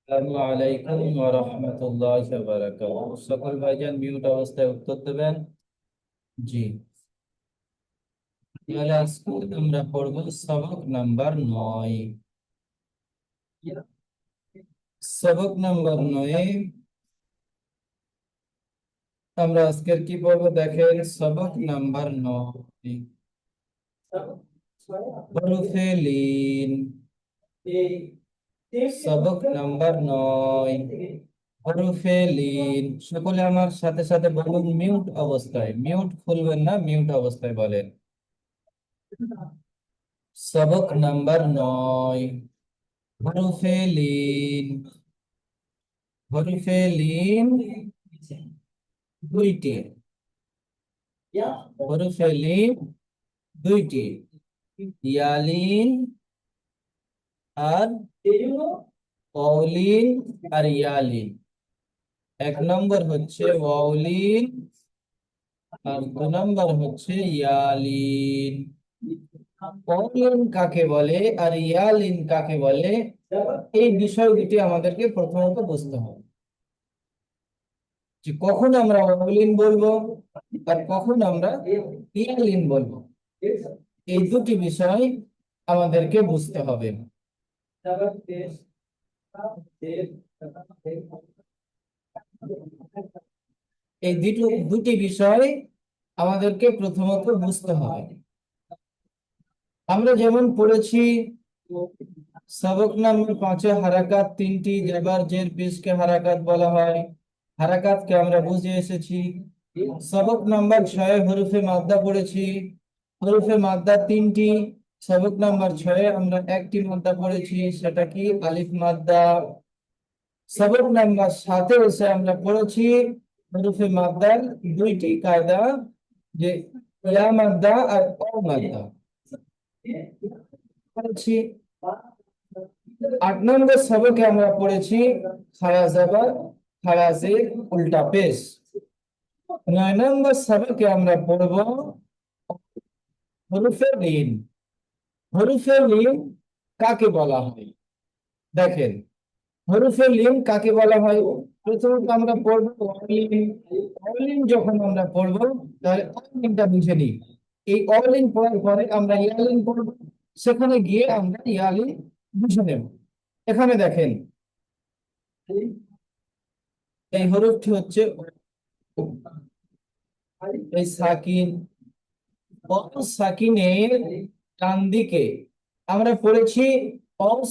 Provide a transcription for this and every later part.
আসসালামু আলাইকুম ওয়া রাহমাতুল্লাহি ওয়া বারাকাতুহু। সকল ভাইজান মিউট অবস্থায় উত্তর দেবেন। জি, তাহলে আজকে আমরা পড়ব সবক নাম্বার 9। সবক নাম্বার 9 আমরা আজকের কি পড়ব দেখেন। সবক নাম্বার 9 হরফে লিন। সবক নাম্বার 9 হরফে লিন। সকলে আমার সাথে সাথে বলুন মিউট অবস্থায়, মিউট খুলবেন না, মিউট অবস্থায় বলেন। सबक नंबर 9 हरुफे लीन। हरुफे लीन দুইটি। হরফে লিন দুইটি, ইয়ালিন আর ওয়াউলিন আর ইয়ালিন। এক নম্বর হচ্ছে ওয়াউলিন আর দু নম্বর হচ্ছে ইয়ালিন। ওয়াউলিন কাকে বলে আর ইয়ালিন কাকে বলে, এই বিষয় দুটি আমাদেরকে প্রথমত বুঝতে হবে, যে কখন আমরা ওয়াউলিন বলবো আর কখন আমরা ইয়ালিন বলবো। এই দুটি বিষয় আমাদেরকে বুঝতে হবে। এই দুটি বিষয় আমাদেরকে প্রথমত বুঝতে হবে। আমরা যেমন পড়েছি সবক নাম্বার 5-এ হারাকাত তিনটি, জেবার জের পেশকে হারাকাত বলা হয়। হারাকাতকে আমরা বুঝে এসেছি। সবক নাম্বার 6-এ হরফে মাদ্দা পড়েছি। হরফে মাদ্দা তিনটি। সবক নাম্বার 6-এ আমরা একটি মাদ্দা পড়েছি, সেটা কি আলিফ মাদ্দা। সবক নাম্বার 7-এ এসে আমরা পড়েছি হরফে মাদ্দার দুইটি কায়দা, যে ইয়া মাদ্দা আর অ মাদ্দা পড়েছি। 8 নম্বর সবকে আমরা পড়েছি খাড়া জবর, খাড়া জের, উল্টা পেশ। 9 নম্বর সবকে আমরা পড়ব হরফে লিন। হরফে লিন কাকে বলা হয় দেখেন। হরফে লিন কাকে বলা হয়, প্রথমত আমরা পড়বো অলিন। অলিন যখন আমরা পড়বো তাহলে অলিনটা বুঝে নিই। এই অলিন পড়ার পরে আমরা ইয়ালিন পড়বো, সেখানে গিয়ে আমরা ইয়ালিন বুঝে নেব। এখানে দেখেন এই হরফটি হচ্ছে এই সাকিন। সাকিনের ডান দিকে আমরা পড়েছি,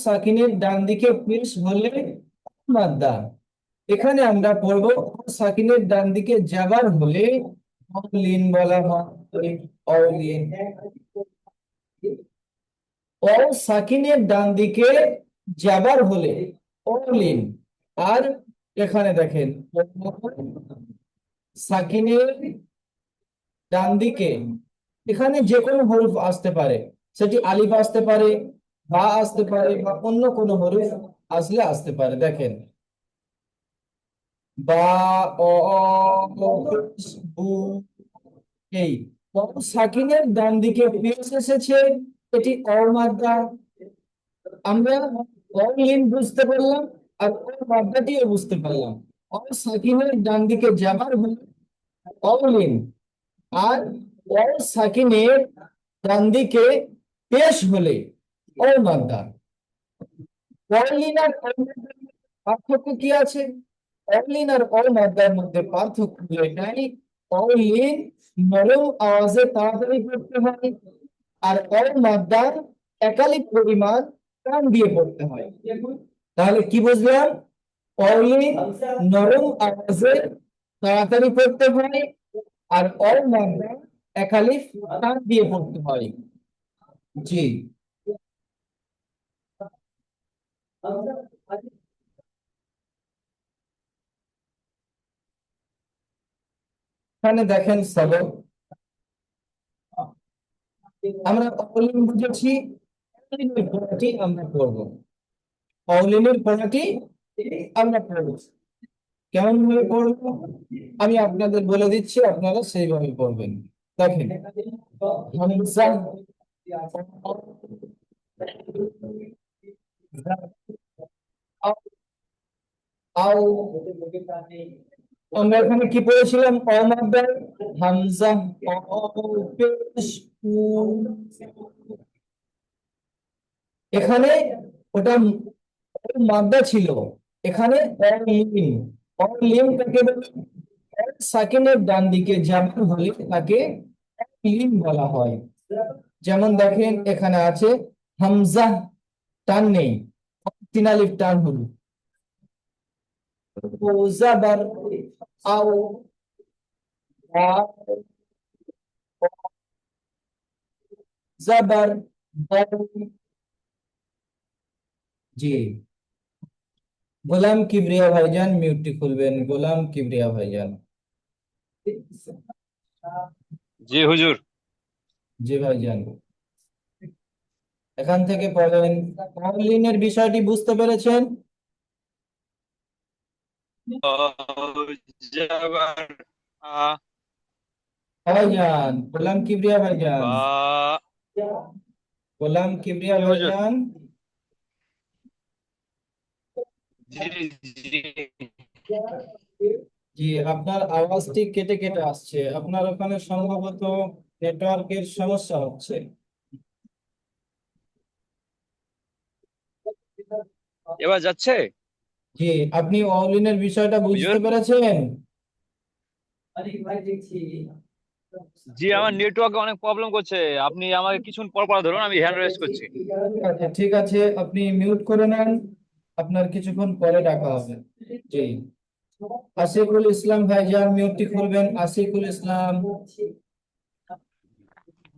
সাকিনের ডান দিকে পেশ হলে মাদ্দা। এখানে আমরা পড়বো সাকিনের ডান দিকে জাবার হলে অলিন বলা হয়। অলিন। সাকিনের ডান দিকে জাবার হলে অলিন। আর এখানে দেখেন সাকিনের ডান দিকে এখানে যে কোনো হরফ আসতে পারে, সেটি আলিফ আসতে পারে, বা আসতে পারে, বা অন্য কোনো হরফ আসলে আসতে পারে। দেখেন বা, অ, বু, এই সাকিনের ডান দিকে পেশ এসেছে, এটি অমাদ্রা। আমরা অলিন বুঝতে পারলাম আর মাদ্রাটিও বুঝতে পারলাম। সাকিনের ডান দিকে যাবার হলো অলিন, আর সাকিনের ডান দিকে পেশ হলে অমাদ্রা। অলিন আর অমাদ্রার পার্থক্য কি আছে? অলিন আর অমাদ্রার মধ্যে পার্থক্য এটাই, অলিন নরম আওয়াজে তাড়াতাড়ি পড়তে হয়, আর অমাদ্রার একালিক পরিমাণ টান দিয়ে পড়তে হয়। তাহলে কি বুঝলাম? অলি নরম আওয়াজে তাড়াতাড়ি পড়তে হয়, আর অল মাদ্দা একালিফ টান দিয়ে পড়তে হয়। জি, এখানে দেখেন সবক আমরা অলিন বুঝেছি। অলিনের পড়াটি আমরা পড়বো। অলিনের পড়াটি আমরা পড়বো। কেমন ভাবে পড়বো আমি আপনাদের বলে দিচ্ছি, আপনারা সেইভাবে পড়বেন। দেখেন হামজা, আও। আমরা এখানে কি পড়েছিলাম? অ মাদ্রার হামজা। অ পেশ উ। এখানে ওটা মাদ্রা ছিল, এখানে অলিম। অলিম কাকে বলে? সাকিনের ডান দিকে যেমন হলে তাকে অলিম বলা হয়। যেমন দেখেন এখানে আছে হামজা, টান নেই, তিন আলিফ টান হলো। ও জাবার আও। আ- জাবার দাও। জি। গোলাম কিবরিয়া ভাইজান মিউটটি খুলবেন, গোলাম কিবরিয়া ভাইজান। জি হুজুর। জি ভাইজান, এখান থেকে পড়েন। অনলাইনের বিষয়টি বুঝতে পেরেছেন? যাবার আ ভাইজান গোলাম কিবরিয়া ভাইজান, বা। গোলাম কিবরিয়া জি হুজুর। ভাইজান। জি জি। জি, আপনার আওয়াজটি কেটে কেটে আসছে, আপনার ওখানে সম্ভবত নেটওয়ার্কের সমস্যা হচ্ছে। এবার যাচ্ছে? জি, আপনি অনলাইনের বিষয়টা হুজুর। বুঝতে পেরেছেন? জি, আমার নেটওয়ার্কে অনেক প্রবলেম করছে। আপনি আমাকে কিছুক্ষণ পর পর ধরুন, আমি হ্যান্ড রেজ করছি। আচ্ছা ঠিক আছে, আপনি মিউট করে নেন, আপনার কিছুক্ষণ পরে ডাকা হবে। জি, আসিফুল ইসলাম ভাইজান মিউটটি খুলবেন, আসিফুল ইসলাম।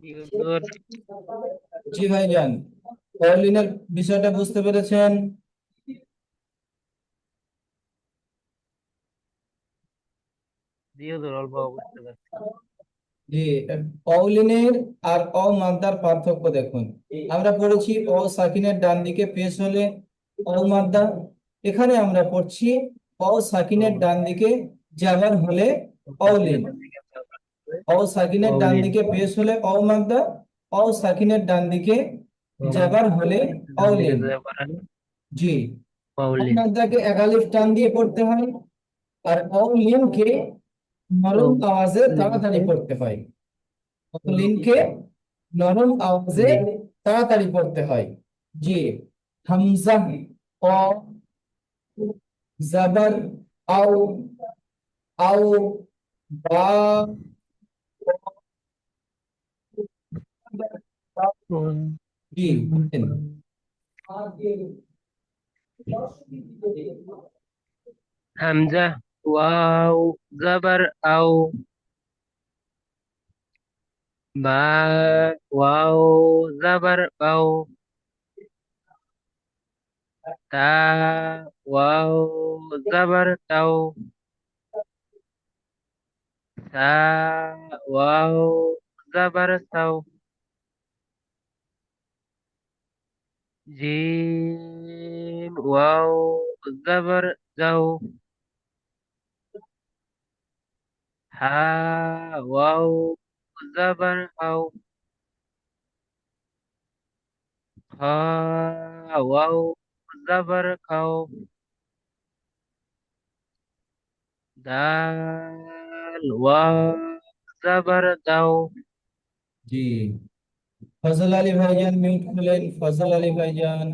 জি হুজুর। জি ভাইজান, অনলাইনের বিষয়টা বুঝতে পেরেছেন? জি হুজুর, অল্প বুঝতে পারছি। জি, অলিনের আর অ মাদ্দার পার্থক্য দেখুন। আমরা পড়েছি অ সাকিনের ডান দিকে পেশ হলে অ মাদ্দা, এখানে আমরা পড়ছি অ সাকিনের ডান দিকে জাবার হলে অলিন। অ সাকিনের ডান অলিন। দিকে পেশ হলে অ মাদ্দা, অ সাকিনের ডান দিকে জাবার হলে ডান দিকে অলিন। যায় পারেন। জি, অ অলিন। মাদ্দাকে একালিফ টান দিয়ে পড়তে হয়, আর অলিনকে নরম আওয়াজে তাড়াতাড়ি পড়তে হয়। লিনকে নরম আওয়াজে জি। তাড়াতাড়ি পড়তে হয়। জি, হামজা, অ, জাবার, আও, আও, বা, জি বলেন। হামজা, ওয়াও, জাবার আও, বা, ওয়াও, জাবার বাও, তা, ওয়াও, জাবার তাও, সা, ওয়াও, জাবার সাও, জিম, ওয়াও, জাবার যাও, হা, ওয়াও, জাবার হাও, খা, ওয়াও, জাবার খাও, দাল, ওয়াও, জাবার দাও। জি, ফজল আলী ভাইজান মিউট খুলেন, ফজল আলী ভাইজান,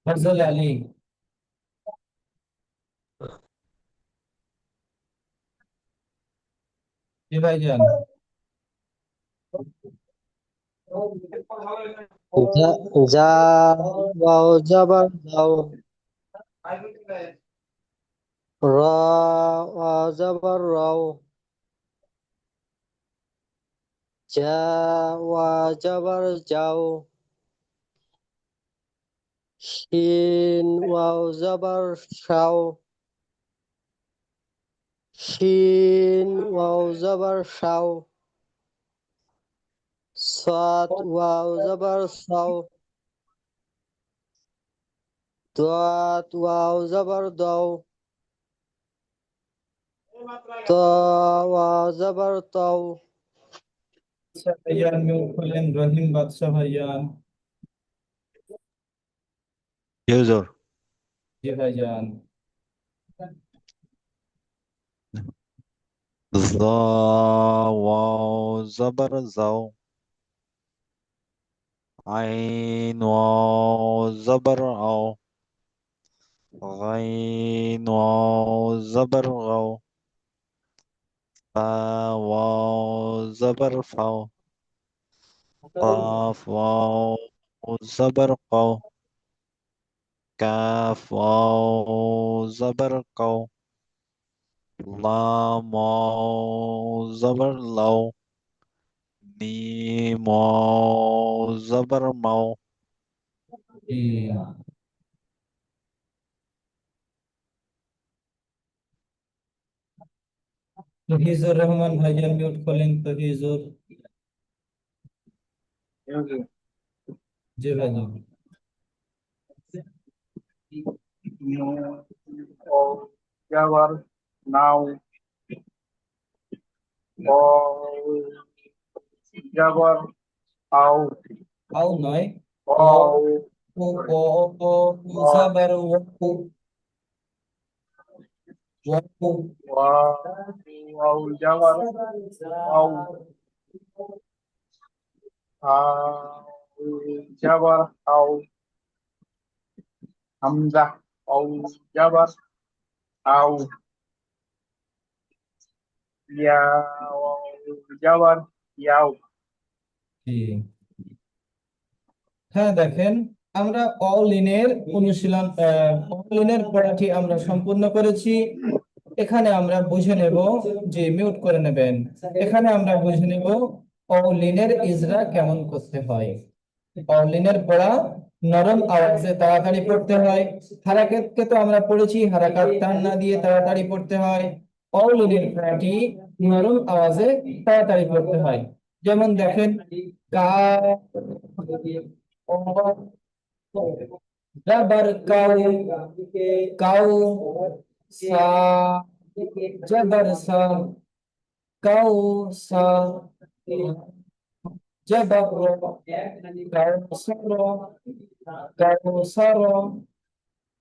ফজল আলী। জি ভাইজান। যা যা ওয়াও জাবার যাও, র ওয়াও জাবার রাও, যা ওয়া জাবার যাও, শিন ওয়াও জাবার শাও, শিন ওয়াও জাবার শাও, সাত ওয়াও জাবার সাও, দাত ওয়াও জাবার দাও, তা ওয়াও জাবার তাও, আচ্ছা ভাইজান মিউট খুলেন, রহিম বাদশাহ ভাইজান। জি হুজুর। জি ভাইজান। জ ওয়াও জবর যাও, আইন ওয়াও জবর আও, গাইন ওয়াও জবর গাও, ফা ওয়াও জবর ফাও, কাফ ওয়াও জবর কাও, কাফ ওয়াও জবর কাও, লাম ওয়াও জবর লাও, মিম ওয়াও জবর মাও। জি। তহিজুর রহমান ভাইজান মিউট করলেন তহিজুর। জি ভাইজান। Jawar now or Jawar out আও নয়, অ or O O O জাবার ওয়াকু ওয়াকু। wow Jawar out Jawar out Hamza out Jawar out ya Jawar yao জি। হ্যাঁ দেখেন, আমরা অলিনের অনুশীলন অলিনের পড়াটি আমরা সম্পূর্ণ করেছি। এখানে আমরা বুঝে নেব, যে মিউট করে নেবেন, এখানে আমরা বুঝে নেব অলিনের ইজরা কেমন করতে হয়। অলিনের পড়া নরম আওয়াজে তাড়াতাড়ি পড়তে হয়। হারাকাতকে তো আমরা পড়েছি, হারাকাত টান না দিয়ে তাড়াতাড়ি পড়তে হয়। অলিনের পড়াটি নরম আওয়াজে তাড়াতাড়ি পড়তে হয়। যেমন দেখেন, কা জবর কাউ, কাউ সা জবর সা, কাউ সা জবর র, কাউ সর, কাউ সর,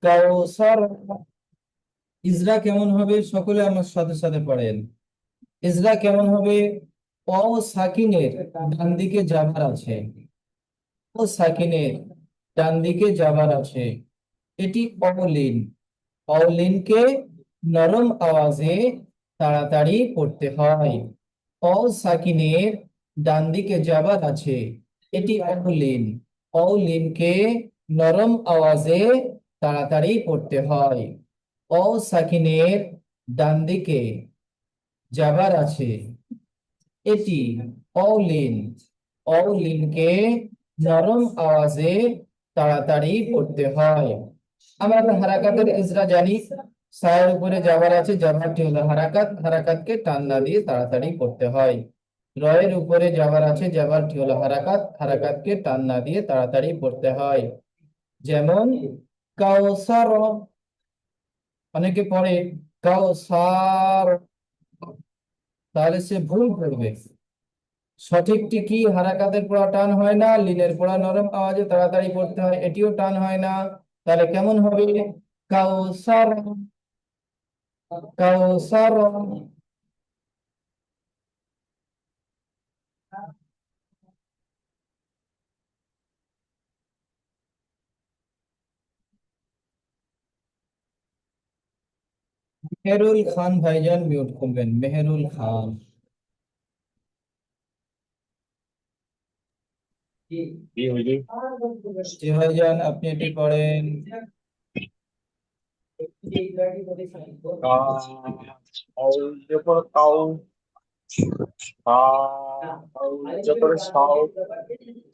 কাউ সর। ইজরা কেমন হবে সকলে আমার সাথে সাথে পড়েন। ইজরা কেমন হবে? অ সাকিনের ডান দিকে জাবার আছে, ও সাকিনের ডান দিকে যাবার আছে, এটি অলিন। অলিনকে নরম আওয়াজে তাড়াতাড়ি পড়তে হয়। অ সাকিনের ডান দিকে যাবার আছে, এটি অলিন। অলিনকে নরম আওয়াজে তাড়াতাড়ি পড়তে হয়। অ সাকিনের ডান দিকে যাবার আছে, এটি অলিন। অলিনকে নরম আওয়াজে তাড়াতাড়ি পড়তে হয়। আমরা তো হারাকাতের ইজরা জানি, সায়ের উপরে যাবার আছে, যাবারটি হলো হারাকাত, হারাকাতকে টান না দিয়ে তাড়াতাড়ি পড়তে হয়। রয়ের উপরে যাবার আছে, যাবারটি হলো হারাকাত, হারাকাতকে টান না দিয়ে তাড়াতাড়ি পড়তে হয়। যেমন কাউসার, অনেকে পড়ে কাউসার, তাহলে সে ভুল করবে। সঠিকটি কি? হারাকাতের পড়া টান হয় না, লিনের পড়া নরম আওয়াজে তাড়াতাড়ি পড়তে হয়, এটিও টান হয় না। তাহলে কেমন হবে? কাউসার, কাউসার। মেহেরুল খান ভাইজান মিউট করবেন, মেহেরুল খান। জি ভাইজান, আপনি এটি পড়েন। or Jawar out Jawar sao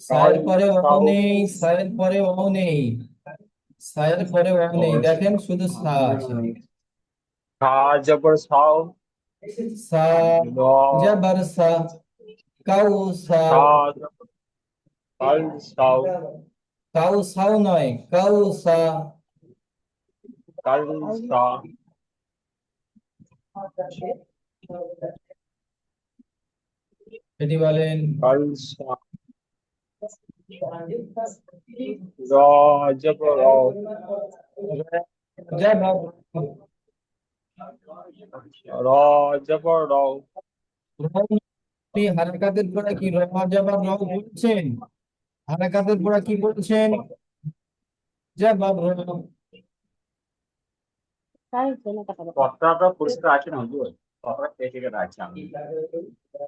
সায়ের পরে ওয়াও sao নেই, সায়ের পরে ওয়াও নেই, সায়ের পরে ওয়াও নেই, দেখেন শুধু সা আছে। Jawar sao সা no জবর সা, কাউসা, sa Kal sao কাউসাও নয়, কাউসা। Kal sa এটি বলেন। Kal sa র জবর র জবর র জবর র আপনি হারকাতের পরে কি র জবর র বলছেন? হারকাতের পরে কি বলছেন? জবর র। কথাটা পরিষ্কার আছে না হুজুর? কথাটা কেটে কেটে আছে আমি।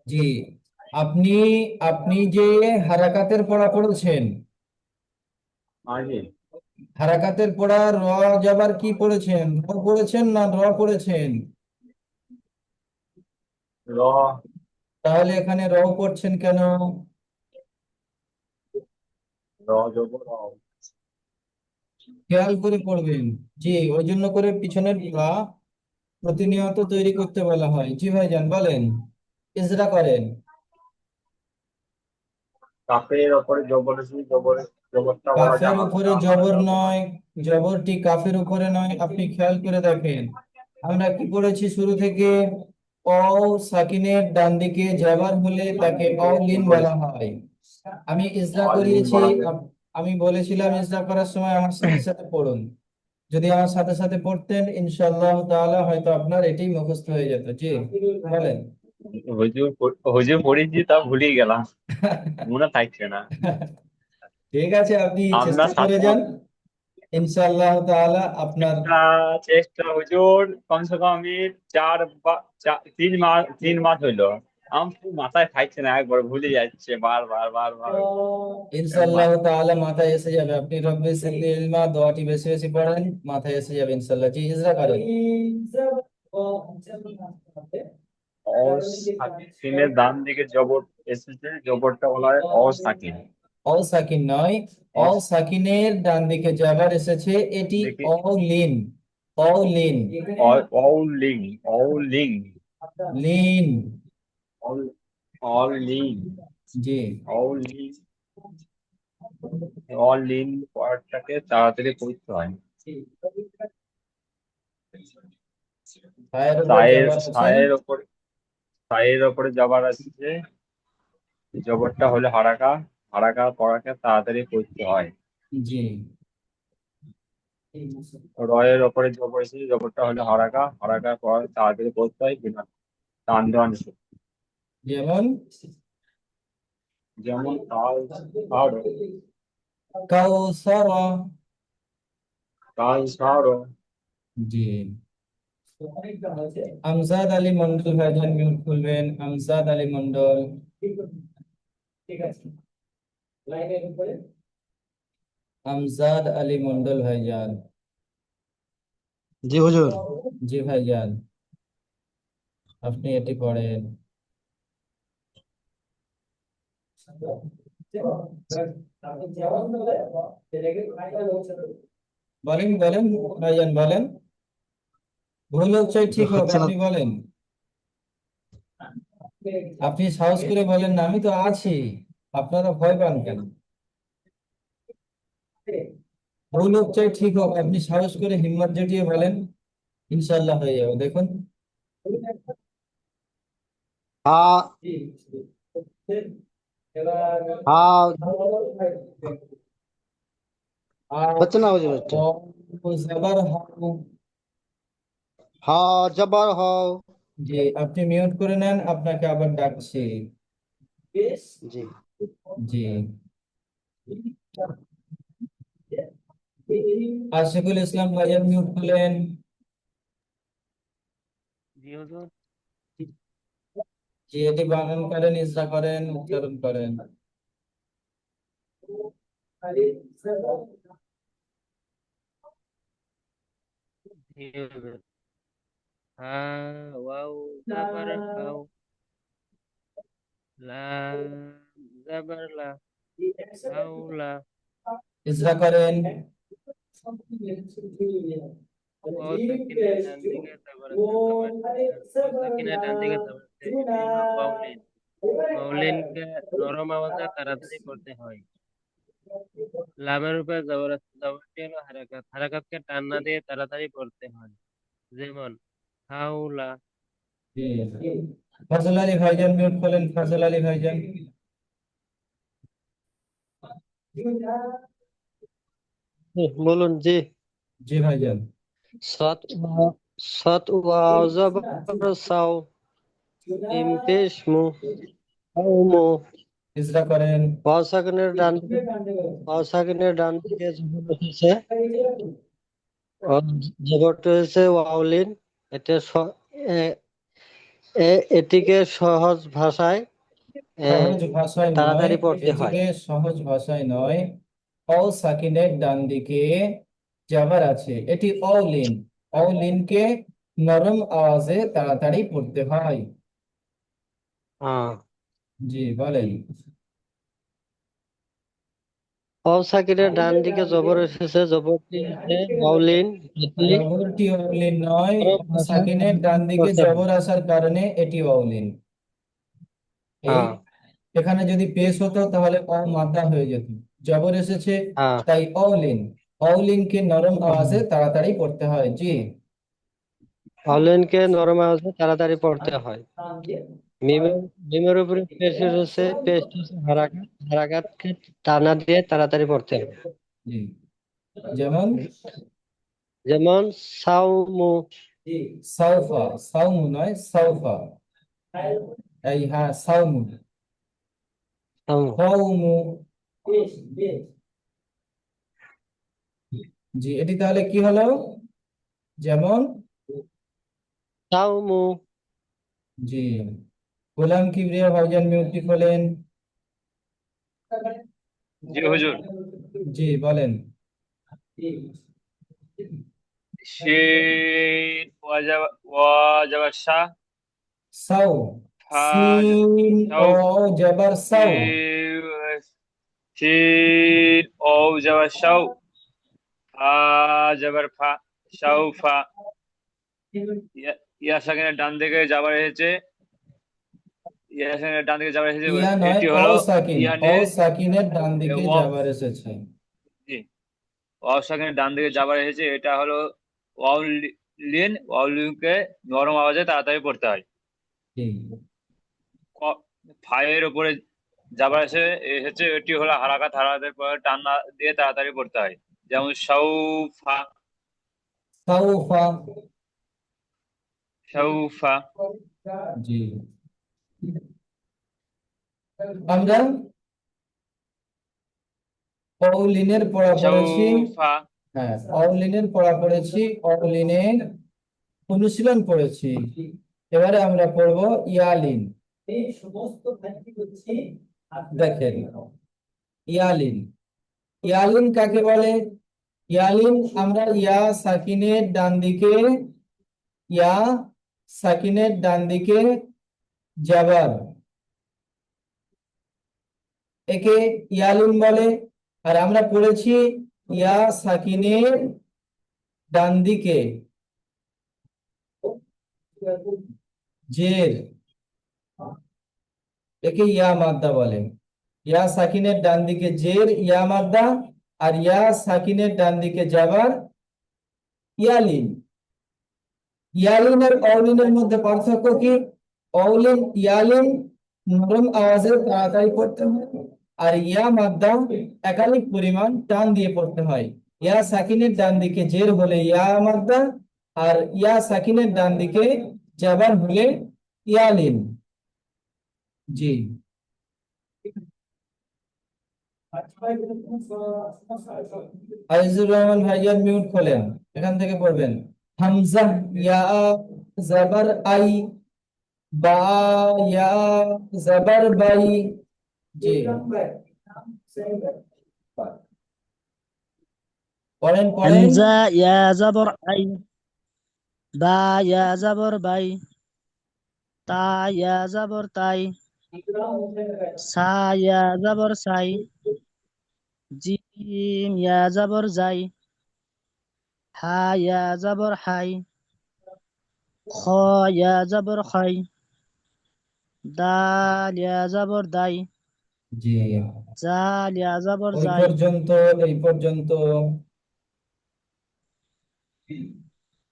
জি, আপনি আপনি যে হারাকাতের পড়া পড়েছেন, জি হারাকাতের পড়া র জবর কি পড়েছেন? র পড়েছেন না র পড়েছেন? র তাহলে এখানে র পড়ছেন কেন? র জবর র খেয়াল করে পড়বেন। জি, ওই জন্য করে পিছনের পড়া প্রতিনিয়ত তৈরি করতে বলা হয়। জি ভাইজান বলেন, ইজরা করেন। কাফের ওপরে জবর আছে, জবরটা বলা কাফের জামা উপরে জবর নয়, জবরটি কাফের উপরে নয়। আপনি খেয়াল করে দেখেন, আমরা কি পড়েছি শুরু থেকে? অ সাকিনের ডান দিকে জবর হলে তাকে অলিন বলা হয়। আমি ইজরা অলিন করিয়েছি। বলা যায়। আমি বলেছিলাম ইজরা করার সময় আমার সাথে সাথে পড়ুন। যদি আমার সাথে সাথে পড়তেন ইনশাআল্লাহ তাআলা হয়তো আপনার এটি মুখস্থ হয়ে যেত। জি বলেন। হুজুর পড়েছি তা ভুলে গেলাম, মনে থাকছে না। ঠিক আছে, আপনি আমরা চেষ্টা করে সাতটা যান, ইনশাআল্লাহ তাআলা আপনার। চেষ্টা চেষ্টা হুজুর কমসে কম আমি তিন মাস হইলো। আমার খুব মাথায় থাকছে না, একবার ভুলে যাচ্ছে বারবার বারবার। ইনশাআল্লাহ তাআলা মাথায় এসে যাবে। আপনি রব্বি জিদনি ইলমা দোয়াটি বেশি বেশি পড়েন, মাথায় এসে যাবে ইনশাআল্লাহ। জি ইজরা করেন। অসাকিনের ডান দিকে জবর এসেছে, জবরটা বলা হয় অসাকিন। অ সাকিন নয়, অ অস- সাকিনের ডান দিকে জবর এসেছে, এটি দেখি অলিন। অলিন। অলিং অলিং লিন। অলিং জি, অলিং অলিং ওয়ার্ডটাকে তাড়াতাড়ি করতে হয়। ফায়ের উপর সায়ের জবর আছে। সায়ের ওপরে সায়ের ওপরে জবর আসছে, জবরটা হলো হারাকা, হারাকা পড়াকে তাড়াতাড়ি করতে হয়। জি, রয়ের ওপরে জবর এসেছে, জবরটা হলো হারাকা, হারাকা পড়া তাড়াতাড়ি করতে হয় বিনা টান দেওয়া নিষেধ। যেমন যেমন কাল ছাড়ো, কাউসার। কাল ছাড়ো। জি, আমজাদ আলী মন্ডল ভাইজান মিউট খুলবেন। আমজাদ আলী মন্ডল। আমজাদ আলী মন্ডল ভাইজান। জি হুজুর। জি ভাইজান, আপনি এটি পড়েন। বলেন বলেন ভাইজান বলেন, ভুল হোক চাই ঠিক হোক হচ্ছে না। আপনি বলেন। আপনি সাহস করে বলেন না, আমি তো আছি, আপনারা ভয় পান কেন? ভুল হোক চাই ঠিক হোক, আপনি সাহস করে হিম্মত জুটিয়ে বলেন, ইনশাল্লাহ হয়ে যাবে দেখুন। হা হা হচ্ছে না হুজুর, হচ্ছে। জবর হাউ। হা জবর হও। জি, আপনি মিউট করে নেন, আপনাকে আবার ডাকছি। জি জি, আশিকুল ইসলাম ভাইজান মিউট করলেন। জি হুজুর। জি, এটি বানান করেন, ইসরা করেন, উচ্চারণ করেন। জি হুজুর। হা ওয়াও জাবার হাও, লাম জাবার লা, হাওলা। ইসরা করেন। ও সাকিনের ডান দিকে জাবার আছে, ও সাকিনের ডান দিকে জাবার আছে, এটি হলো অউলিন। অউলিনকে নরম আওয়াজে তাড়াতাড়ি পড়তে হয়। লামের উপরে জবর আছে, জবরটি হলো হারাকাত, হারাকাতকে টান না দিয়ে তাড়াতাড়ি পড়তে হয়। যেমন হাউলা। জি, ফজল আলী ভাইজান মিউট করলেন। ফজল আলী ভাইজান। বলুন জি। জি ভাইজান। সাত সাত ওয়াও জবর সাও মিম পেশ মু সাওমু। ইসরা করেন। ওয়াও সাকিনের ডান দিকে জবর এসেছে। জবরটা হচ্ছে ওয়াউলিন। এটা এ- এটিকে সহজ ভাষায় সহজ ভাষায় নয়, তাড়াতাড়ি পড়তে হয়। এটিকে সহজ ভাষায় নয়। অ সাকিনের ডান দিকে জাবার আছে, এটি অলিন। অলিনকে নরম আওয়াজে তাড়াতাড়ি পড়তে হয়। আহ, জি বলেন। ওয়াও সাকিনের ডান দিকে জবর এসেছে। জবরটি হচ্ছে ওয়াউলিন। এটি জবরটি অলিন নয়, নরম অ ভাষায় সাকিনের ডান তাড়াতাড়ি দিকে পড়তে হয়। জবর আসার কারণে এটি অলিন। এই হ্যাঁ এখানে যদি পেশ হতো তাহলে অ মাদ্দা হয়ে যেত। জবর এসেছে হ্যাঁ। তাই অলিন। অলিনকে নরম আওয়াজে তাড়াতাড়ি পড়তে হয়। জি। ওয়াউলিনকে নরম আওয়াজে তাড়াতাড়ি পড়তে হয়। মিমের মিমের উপরে পেশ হচ্ছে হারাকাত। হারাকাতকে টানা দিয়ে তাড়াতাড়ি পড়তে হবে। জি যেমন যেমন সাউমু। সাউফা, সাউমু নয় সাউফা। এই হ্যাঁ সাউমু। সাউমু। সাউমু। জি এটি তাহলে কি হলো? যেমন সাউমু। জি। গোলাম কিবরিয়া ভাইজান মিউটটি খোলেন। জি হুজুর। জি বলেন। শিন ওয়াজাবা শাহ সাউ। ফা সিন সাউ ও জবর সাউ। শিন ও জাবা শাউ ফা জাবার ফা শাউফা। ইয়া সাকিনের ডান দিকে যাবার এসেছে। ইয়া সাকিনের ডান দিকে যাবার এসেছে। ইয়া নয় এটি অ হলো সাকিন। অ ইয়ানের সাকিনের ডান দিকে ওয়াও। যাবার এসেছে। জি, ওয়াও সাকিনের ডান দিকে যাবার এসেছে, এটা হলো ওয়াউলিন। ওয়াউলিনকে নরম আওয়াজে তাড়াতাড়ি পড়তে হয়। জি। ফায়ের উপরে যাবার এসেছে, এটি হলো হারাকাত। হারাকাতের পরে টান না দিয়ে তাড়াতাড়ি পড়তে হয়। যেমন সাউফা। সাউফা। সাউফা। জি। আমরা অলিনের পড়া পড়েছি। সাউফা। হ্যাঁ অলিনের পড়া পড়েছি, অলিনের অনুশীলন পড়েছি। এবারে আমরা পড়ব ইয়ালিন। এই সমস্ত দেখেন ইয়ালিন। ইয়ালিন কাকে বলে? ইয়ালিন আমরা ইয়া সাকিনের ডান দিকে, ইয়া সাকিনের ডান দিকে জাবার, একে ইয়ালিন বলে। আর আমরা পড়েছি ইয়া সাকিনের ডান দিকে জের, একে ইয়া মাদ্দা বলে। ইয়া সাকিনের ডান দিকে জের ইয়া মাদ্দা, আর ইয়া সাকিনের ডান দিকে জাবার ইয়ালিন। ইয়ালিন আর অলিনের মধ্যে পার্থক্য কি? অলিন ইয়ালিন নরম আওয়াজে তাড়াতাড়ি পড়তে হয়, আর ইয়া মাদ্দা একাধিক পরিমাণ টান দিয়ে পড়তে হয়। ইয়া সাকিনের ডান দিকে জের হলে ইয়া মাদ্দা, আর ইয়া সাকিনের ডান দিকে জাবার হলে ইয়ালিন। জি। আজিজুর রহমান ভাইয়ার মিউট খোলেন, এখান থেকে পড়বেন। হামজা ইয়া জাবার আই, বা ইয়া জাবার বাই। জি পড়েন পড়েন। হামজা ইয়া জবর আই, বা ইয়া জবর বাই, তা ইয়া জবর তাই, সা ইয়া জবর সাই, জিম ইয়া জবর জাই, হা ইয়া জবর হাই, খ ইয়া জবর খাই, দাল ইয়া জবর দাই, জি জাল ইয়া জবর ওই জাই। পর্যন্ত, এই পর্যন্ত।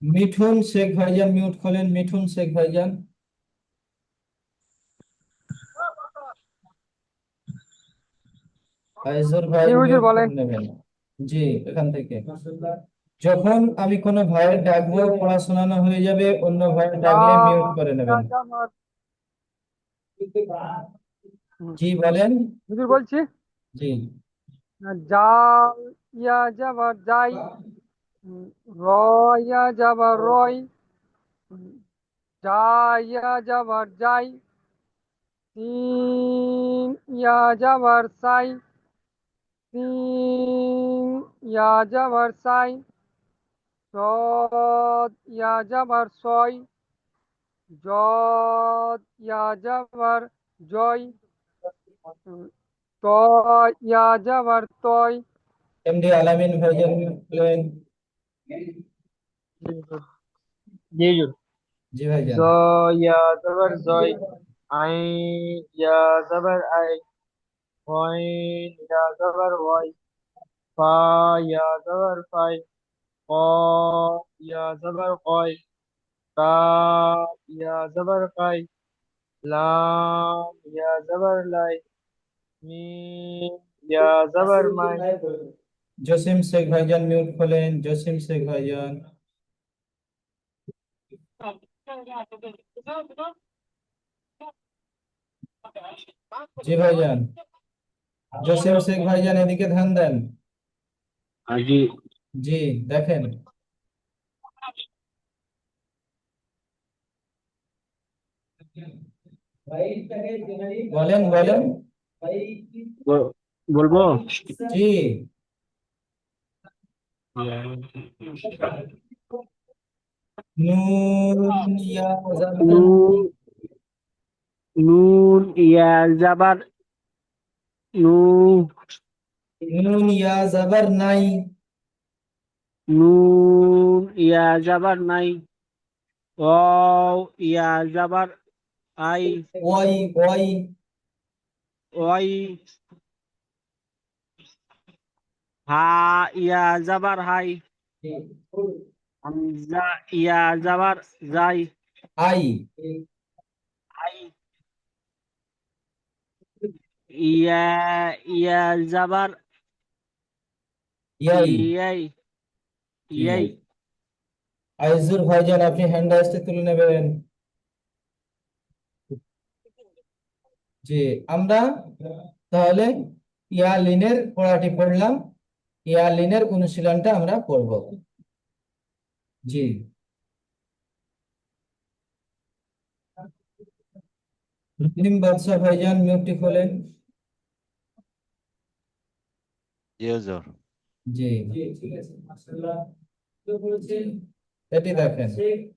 মিঠুন শেখ ভাইজান মিউট খোলেন, মিঠুন শেখ ভাইজান। আইজুর ভাই জি হুজুর মিউট বলেন। করে নেবেন। জি, এখান থেকে যখন আমি কোনো ভাইয়ের ডাকবো, পড়া শোনানো হয়ে যাবে, অন্য ভাইয়ের ডাকলে মিউট করে নেবেন। জি বলেন। হুজুর বলছি, জি যা ইয়া যাবার যাই, র ইয়া যাবার রয়, যা ইয়া যাবার যাই, সিন ইয়া যাবার সাই, সিন ইয়া যাবার সাই, সদ ইয়া যাবার সয়, জদ ইয়া যাবার জয়, ত ইয়া যাবার তয়। এমডি আলামিন ভাইজান বলেন। জি হুজুর। জি ভাইজান। জ ইয়া যাবার জয়, আইন ইয়া যাবার আই, ওয়াইন ইয়া যাবার ওয়াই, ফা ইয়া যাবার ফাই, কফ ইয়া যাবার কয়, কাফ ইয়া যাবার কাই, লাম ইয়া যাবার লাই, মিম ইয়া যাবার মাই। জসিম শেখ ভাইজান মিউট খোলেন, জসিম শেখ ভাইজান। জি ভাইজান, জসিম শেখ ভাইজান এদিকে ধ্যান দেন। জি। জি দেখেন, বলেন বলেন। বলবো? জি নুন ইয়া যাবার নুন নুন ইয়া যাবার নু, নুন ইয়া যাবার নাই, নুন ইয়া যাবার নাই, ওয়াও ইয়া যাবার আই, ওয়াই ওয়াই, ওয়াই, হা ইয়া যাবার হাই, হামজা ইয়া যাবার যাই, আই, আই, ইয়া ইয়া যাবার ইয়াই। ইয়াই, জি। ইয়াই। আইজুর ভাইজান আপনি হ্যান্ড রাইজটা তুলে নেবেন। জি, আমরা তাহলে ইয়ালিনের পড়াটি পড়লাম, ইয়ালিনের অনুশীলনটা আমরা করব। জি রহিম বাদশা ভাইজান মিউটটি খোলেন। জি হুজুর। জি এটি দেখেন,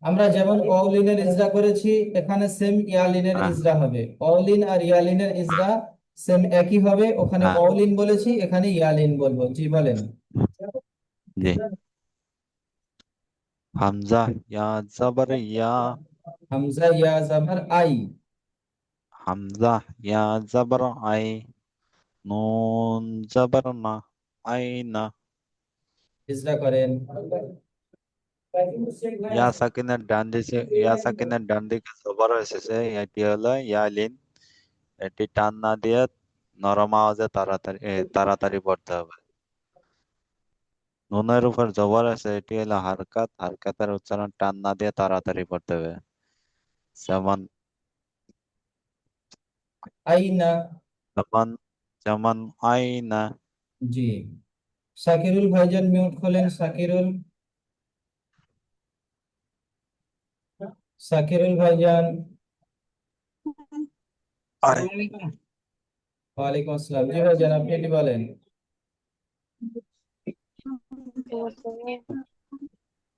আমরা যেমন অলিনের ইজরা করেছি, এখানে সেম ইয়ালিনের হ্যাঁ ইজরা হবে। অলিন আর ইয়ালিনের ইজরা সেম একই হবে, ওখানে হ্যাঁ। অলিন বলেছি, এখানে ইয়ালিন বলবো। জি বলেন। জি, হামজা ইয়া যাবার ইয়া, হামজা ইয়া জাবার আই, হামজা ইয়া যাবার আই, নুন যাবার না, আই না। ইজরা করেন। ইয়া সাকিনের ডান দিকে জবর এসেছে, এটি হলো ইয়ালিন। এটি টান না দিয়ে নরম আওয়াজে তাড়াতাড়ি পড়তে হবে। নুনের উপর জবর আছে, এটি হলো হারকাত। হারকাতের উচ্চারণ টান না দিয়ে তাড়াতাড়ি পড়তে হবে। যেমন আইনা। যেমন যেমন আইনা। জি শাকিরুল ভাইজান মিউট খোলেন, শাকিরুল, শাকিরুল ভাইজান। ওয়ালাইকুম আসসালাম। জি ভাইজান আপনি এটি বলেন।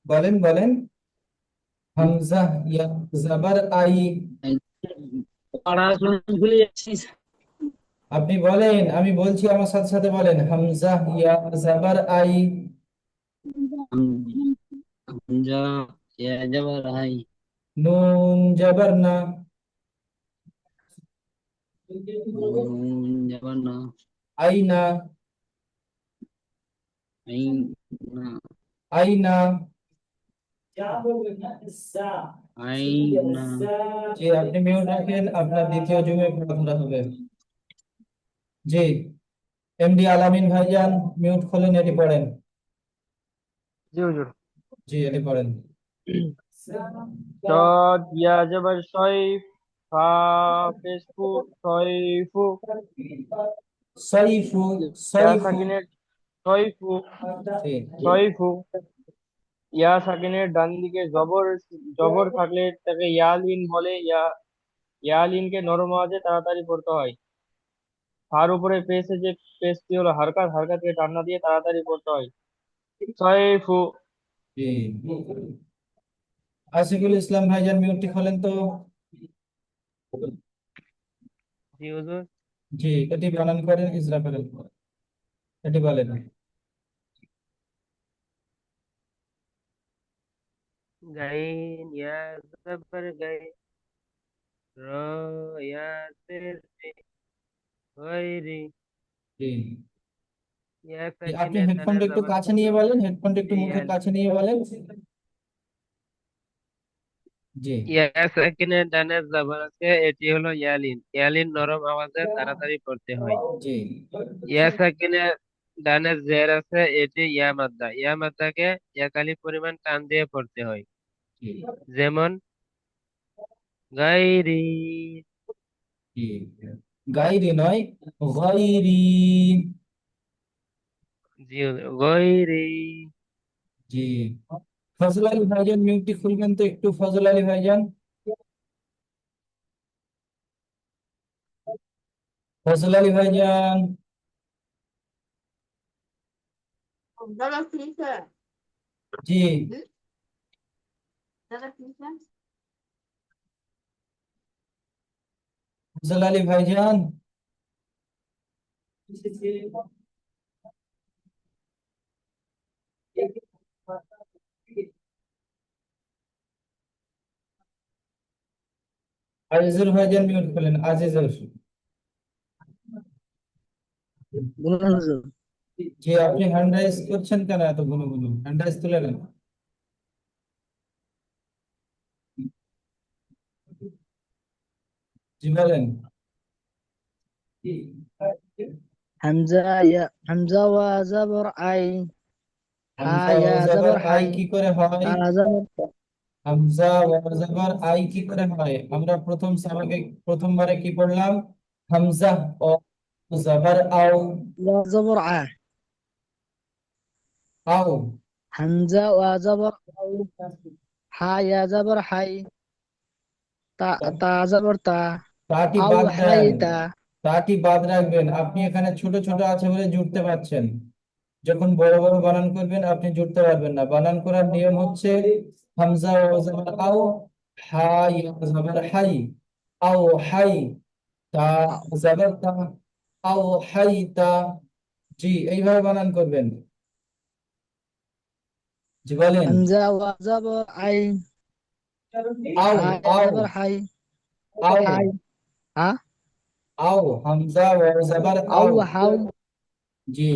বলেন বলেন। হামজা ইয়া জাবার আই, আপনি বলেন, আমি বলছি আমার সাথে সাথে বলেন। হামজা ইয়া জাবার আই, হামজা ইয়া যাবার হাই, নুন জাবার না, নুন যাবার না, আইনা, আইন না, আইনা। আইন না। জি আপনি মিউট রাখেন, আপনার দ্বিতীয় জুমে পড়া ধরা হবে। জি এমডি আলামিন ভাইজান মিউট খোলেন, এটি পড়েন। জি হুজুর। জি, এটি পড়েন। সদ ইয়া জবর সয়ফ, ফা পেশ ফু, সয়ফু। সাইফু, ইয়া সাইফু। সাকিনের সয়ফু, জি, সয়ফু। ইয়া সাকিনের ডান দিকে জবর জবর থাকলে তাকে ইয়ালিন বলে। ইয়ালিনকে নরম আওয়াজে তাড়াতাড়ি পড়তে হয়। তার উপরে পেশে যে পেশটি হলো হারকাত, হারকাতকে টান্না দিয়ে তাড়াতাড়ি পড়তে হয়। সয়ফু। জি। আশিকুল ইসলাম ভাইজান মিউটটি খোলেন তো। জি হুজুর। জি, এটি বানান করেন, ইজরা করেন, এটি বলেন। গাইন ইয়া জবর গাই, র ইয়া তের রে, গৈরি। জি, ইয়া জি, আপনি সাকিনের ডানে হেডফোনটা একটু জবর কাছে নিয়ে বলেন, হেডফোনটা একটু মুখের ইয়াল। কাছে নিয়ে বলেন। জি, ইয়া সাকিনের ডানে জবর আছে, এটি হলো ইয়ালিন। ইয়ালিন নরম আওয়াজে তাড়াতাড়ি পড়তে হয়। জি, ইয়া সাকিনের ডানে জের আছে, এটি ইয়া মাদ্দা। ইয়া মাদ্দাকে একালি পরিমাণ টান দিয়ে পড়তে হয়। জি, যেমন গাইরি। জি। গাইরি নয়, গাইরি। জি গৈরি। জি। ফজল আলী ভাইজান মিউটটি খুলবেন তো একটু, ফজল আলী ভাইজান। ফজল আলী ভাইজান। জি, ফজল আলী ভাইজান। আজিজুর ভাইজান মিউট খোলেন, আজিজুর। বলুন হুজুর। জি, আপনি হ্যান্ড রাইজ করছেন কেন এত গুলো গুলো? হ্যান্ড রাইজ তুলে নেন। জি, বলেন। হামজা ওয়া জবর আই, হা হামজা ইয়া ওয়া জবর জবর আই হাই, কি করে হয়? তা জবর তা। হামজা ওয়া জবর আই কি করে হয়? আমরা প্রথমবারে কি পড়লাম? হামজা ও জবর আও, ওয়া জবর আ, আও। হামজা ওয়া জবর আউ, হা ইয়া জবর হাই, তা তা জবর তা, তাটি আউ বাদ হাই দেন, তা। তাটি বাদ রাখবেন। আপনি এখানে ছোট ছোট আছে বলে জুড়তে পারছেন, যখন বড় বড় বানান করবেন আপনি জুড়তে পারবেন না। বানান করার নিয়ম হচ্ছে হামজা ওয়া জবর আও, হা ইয়া জবর হাই, আও হাই, তা জবর তা, আও হাই তা। জি, এইভাবে বানান করবেন। জি, বলেন। হামজা ওয়া জবর আই, আও, হা ইয়া আও, জবর হাই, আউ আও, হাই। হা, আও। হামজা ওয়া জবর আউ আও। হাউ। জি,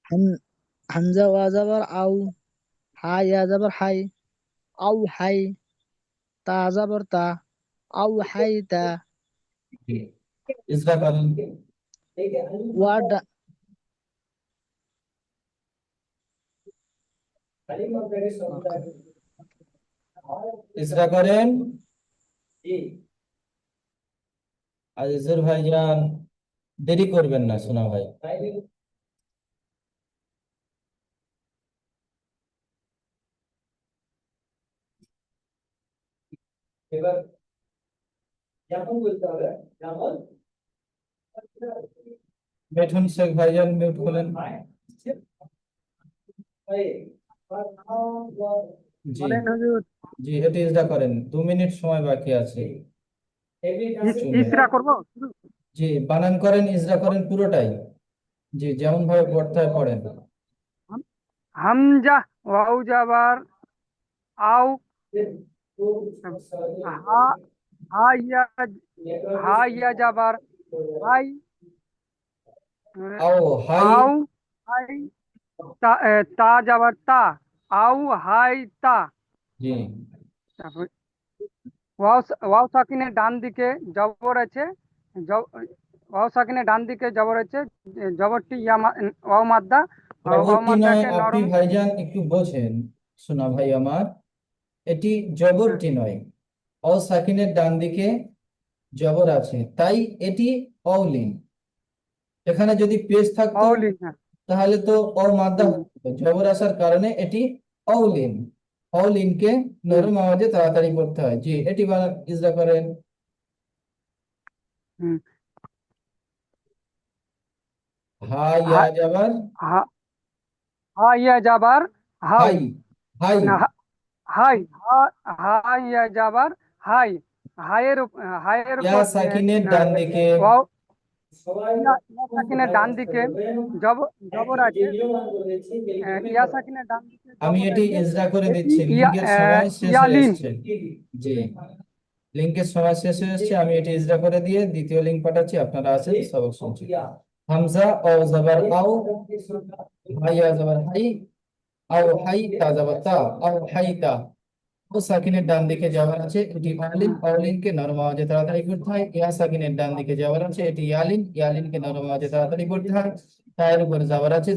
হাম হামজা ওয়া জবর আউ, হা ইয়া জবর হাই, আউ হাই, তা জবর তা, আউ হাই তা। জি। ইসরা করেন। ওয়া ডা, ওকে। ইসরা করেন। আজিজুর ভাইজান, দেরি করবেন না শোনা ভাই। এবার যেমন বলতে হবে, যেমন মিঠুন শেখ ভাইজান মিউট করলেন। জি, বলেন হুজুর। জি, এটি ইসরা করেন, 2 মিনিট সময় বাকি আছে। শুনে, ইসরা করবো? জি, বানান করেন, ইসরা করেন পুরোটাই। জি, যেমন ভাবে পড়তে হয় পড়েন। হামজা ওয়াও জাবার আও, হা হা ইয়া হা ইয়া জাবার হাই, আও হাই। আও হাই, তা তা যাবার তা, আউ হাই তা। জি, তারপর ওয়াও ওয়াও সাকিনের ডান দিকে জবর আছে, ওয়াও সাকিনের ডান দিকে জবর আছে, জবরটি ওয়াও মাদ্দা, ওয়াও জবরটি নয়, মাদ্দাকে আপনি নরম। ভাইজান একটু বোঝেন, শোনা ভাই আমার, এটি জবরটি নয়, অ সাকিনের ডান দিকে জবর আছে, তাই এটি অলিন। এখানে যদি পেশ থাকতো অলিন, হ্যাঁ। তাহলে তো অ মাদ্দা হুম, হতো। জবর আসার কারণে এটি অলিন। অলিনকে নরম আওয়াজে তাড়াতাড়ি পড়তে হয়। জি, এটি ইজরা করেন। হুম। হা ইয়া জবর হা হা ইয়া জাবার হাউ, হাই, হাই, না, হাই, হা ইয়া জাবার হাই, হায়ের ইয়া উপর সাকিনের ডান দিকে ওয়াও, ইয়া সাকিনের ডান দিকে জবর আছে, ইয়া সাকিনের ডান দিকে আমি জবর এটি আছে, ইজরা করে এটি দিচ্ছি, লিঙ্কের সময় শেষ হয়ে ইয়ালিন। এসছে। জি, লিঙ্কের সময় শেষ হয়ে এসছে, আমি এটি ইজরা করে দিয়ে দ্বিতীয় লিঙ্ক পাঠাচ্ছি, আপনারা আছেন সবক শুনছি। হামজা ও জবর আও, হাইয়া জবর হাই, আও হাই তা জবর তা, আও হাইতা। ও সাকিনের ডান দিকে জবর আছে, এটি অলিন, অলিনকে নরম আওয়াজে তাড়াতাড়ি পড়তে হয়। ইয়া সাকিনের ডান দিকে জবর আছে, এটি ইয়ালিন, ইয়ালিনকে নরম আওয়াজে তাড়াতাড়ি পড়তে হয়। তায়ের উপর জবর আছে,